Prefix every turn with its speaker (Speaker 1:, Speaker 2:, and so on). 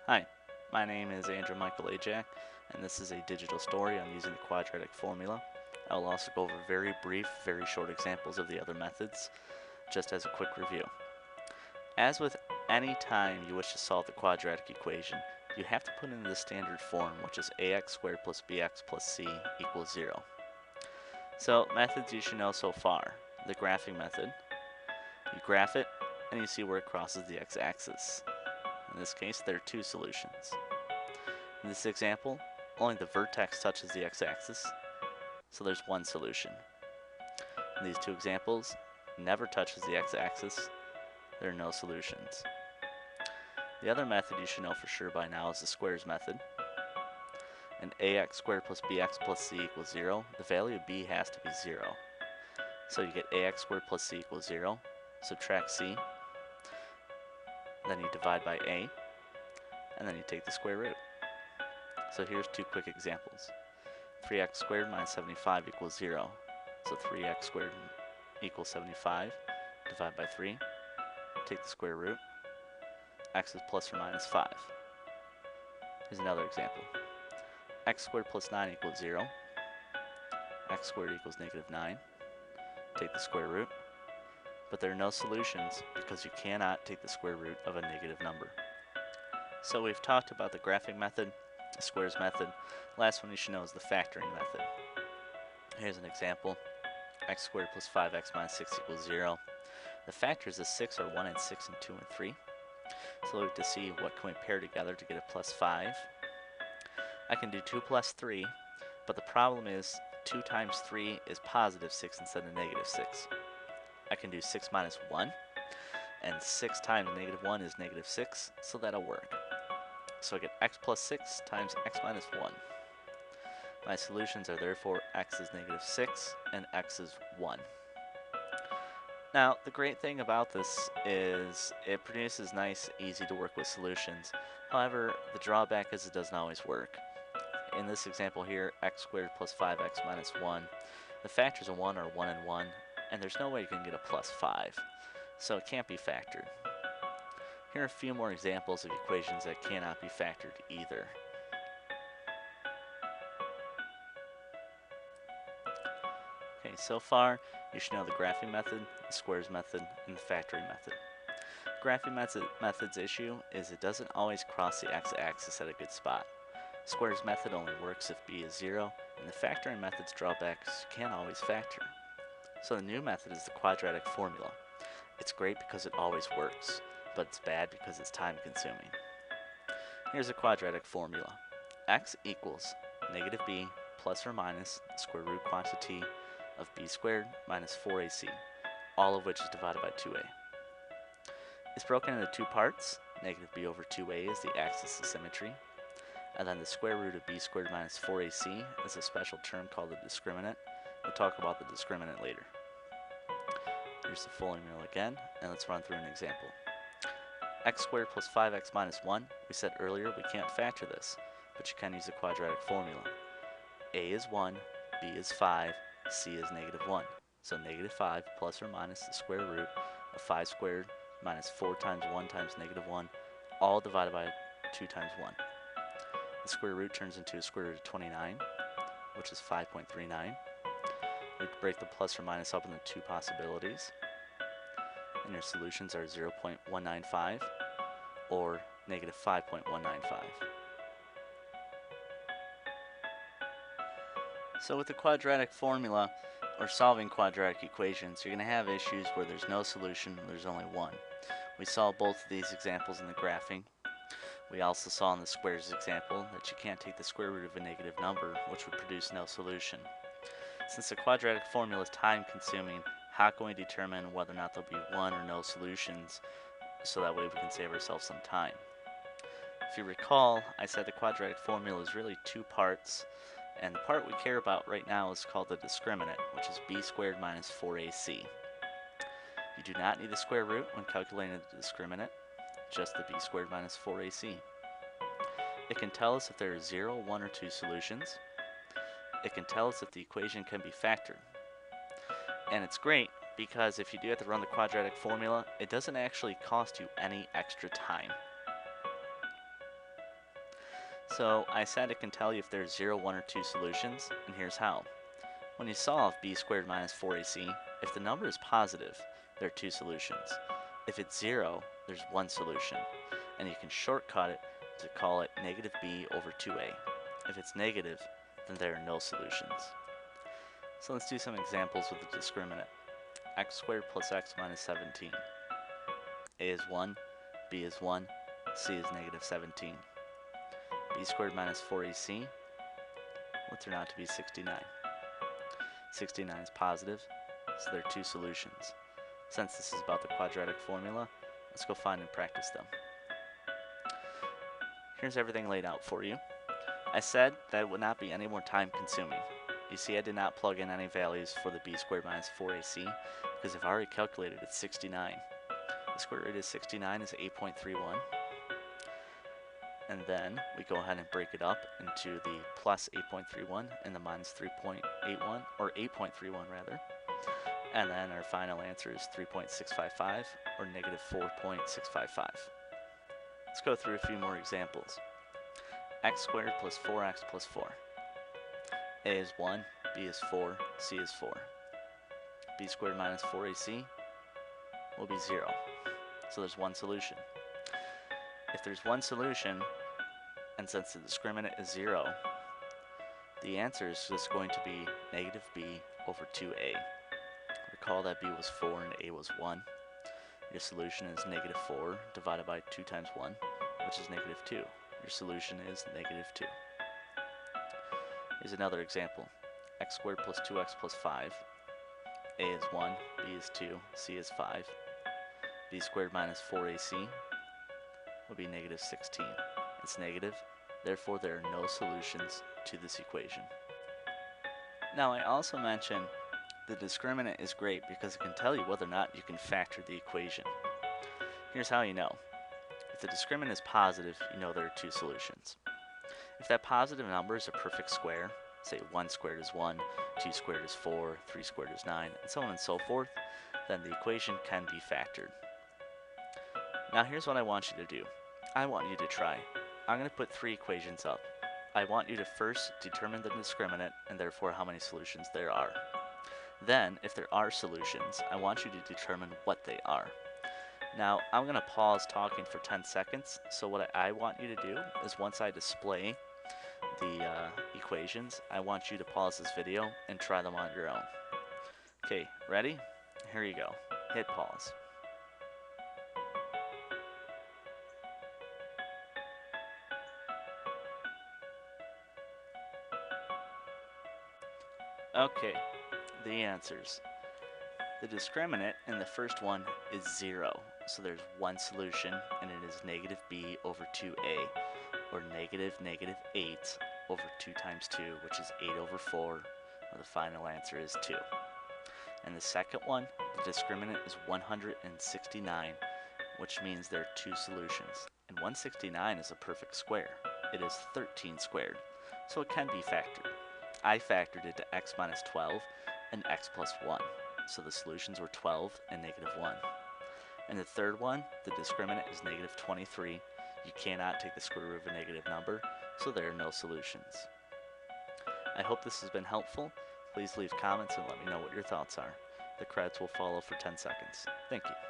Speaker 1: Hi, my name is Andrew Michael Ajak, and this is a digital story on using the quadratic formula. I will also go over very brief, very short examples of the other methods, just as a quick review. As with any time you wish to solve the quadratic equation, you have to put in the standard form, which is ax squared plus bx plus c equals 0. So, methods you should know so far. The graphing method. You graph it, and you see where it crosses the x-axis. In this case, there are two solutions. In this example, only the vertex touches the x-axis, so there's one solution. In these two examples, never touches the x-axis, there are no solutions. The other method you should know for sure by now is the squares method. And ax squared plus bx plus c equals 0, the value of b has to be 0. So you get ax squared plus c equals 0, subtract c, then you divide by a, and then you take the square root. So here's two quick examples. 3x squared minus 75 equals 0. So 3x squared equals 75. Divide by 3. Take the square root. X is plus or minus 5. Here's another example. X squared plus 9 equals 0. X squared equals negative 9. Take the square root. But there are no solutions because you cannot take the square root of a negative number. So we've talked about the graphing method, the squares method. Last one you should know is the factoring method. Here's an example. X squared plus 5x minus 6 equals 0. The factors of 6 are 1 and 6 and 2 and 3. So we have to see what can we pair together to get a plus 5. I can do 2 plus 3, but the problem is 2 times 3 is positive 6 instead of negative 6. I can do 6 minus 1, and 6 times negative 1 is negative 6, so that'll work. So I get x plus 6 times x minus 1. My solutions are therefore x is negative 6 and x is 1. Now, the great thing about this is it produces nice, easy to work with solutions. However, the drawback is it doesn't always work. In this example here, x squared plus 5x minus 1, the factors of 1 are 1 and 1, and there's no way you can get a plus 5, so it can't be factored. Here are a few more examples of equations that cannot be factored either. Okay, so far you should know the graphing method, the squares method, and the factoring method. Graphing method's issue is it doesn't always cross the x-axis at a good spot. Squares method only works if b is 0, and the factoring method's drawbacks you can't always factor. So the new method is the quadratic formula. It's great because it always works, but it's bad because it's time consuming. Here's a quadratic formula. X equals negative b plus or minus the square root quantity of b squared minus 4ac, all of which is divided by 2a. It's broken into two parts. Negative b over 2a is the axis of symmetry, and then the square root of b squared minus 4ac is a special term called the discriminant. We'll talk about the discriminant later. Here's the formula again, and let's run through an example. X squared plus 5x minus 1, we said earlier we can't factor this, but you can use the quadratic formula. A is 1, b is 5, c is negative 1. So negative 5 plus or minus the square root of 5 squared minus 4 times 1 times negative 1, all divided by 2 times 1. The square root turns into a square root of 29, which is 5.39. We break the plus or minus up into two possibilities, and your solutions are 0.195 or negative 5.195. So with the quadratic formula, or solving quadratic equations, you're going to have issues where there's no solution, there's only one. We saw both of these examples in the graphing. We also saw in the squares example that you can't take the square root of a negative number, which would produce no solution. Since the quadratic formula is time consuming, how can we determine whether or not there'll be one or no solutions so that way we can save ourselves some time? If you recall, I said the quadratic formula is really two parts, and the part we care about right now is called the discriminant, which is b squared minus 4ac. You do not need the square root when calculating the discriminant, just the b squared minus 4ac. It can tell us if there are 0, 1, or 2 solutions. It can tell us if the equation can be factored. And it's great because if you do have to run the quadratic formula, it doesn't actually cost you any extra time. So I said it can tell you if there's 0, 1, or 2 solutions, and here's how. When you solve b squared minus 4ac, if the number is positive, there are 2 solutions. If it's 0, there's 1 solution, and you can shortcut it to call it negative b over 2a. If it's negative, then there are no solutions. So let's do some examples with the discriminant. X squared plus x minus 17. A is 1, b is 1, c is negative 17. B squared minus 4ac will turn out to be 69. 69 is positive, so there are 2 solutions. Since this is about the quadratic formula, let's go find and practice them. Here's everything laid out for you. I said that it would not be any more time consuming. You see, I did not plug in any values for the b squared minus 4ac because I've already calculated it's 69. The square root of 69 is 8.31. And then we go ahead and break it up into the plus 8.31 and the minus 3.81, or 8.31 rather. And then our final answer is 3.655, or negative 4.655. Let's go through a few more examples. X squared plus 4x plus 4. A is 1, b is 4, c is 4. B squared minus 4ac will be 0. So there's 1 solution. If there's 1 solution, and since the discriminant is 0, the answer is just going to be negative b over 2a. Recall that b was 4 and a was 1. Your solution is negative 4 divided by 2 times 1, which is negative 2. Your solution is negative 2. Here's another example. X squared plus 2x plus 5. A is 1, b is 2, c is 5. B squared minus 4ac will be negative 16. It's negative, therefore there are no solutions to this equation. Now I also mentioned the discriminant is great because it can tell you whether or not you can factor the equation. Here's how you know. If the discriminant is positive, you know there are 2 solutions. If that positive number is a perfect square, say 1 squared is 1, 2 squared is 4, 3 squared is 9, and so on and so forth, then the equation can be factored. Now here's what I want you to do. I want you to try. I'm going to put 3 equations up. I want you to first determine the discriminant and therefore how many solutions there are. Then, if there are solutions, I want you to determine what they are. Now, I'm going to pause talking for 10 seconds, so what I want you to do is once I display the equations, I want you to pause this video and try them on your own. Okay, ready? Here you go. Hit pause. Okay, the answers. The discriminant in the first one is 0, so there's 1 solution, and it is negative b over 2a, or negative 8 over 2 times 2, which is 8 over 4, or the final answer is 2. And the second one, the discriminant is 169, which means there are 2 solutions. And 169 is a perfect square. It is 13 squared, so it can be factored. I factored it to x minus 12 and x plus 1. So the solutions were 12 and negative 1. And the third one, the discriminant is negative 23. You cannot take the square root of a negative number, so there are no solutions. I hope this has been helpful. Please leave comments and let me know what your thoughts are. The credits will follow for 10 seconds. Thank you.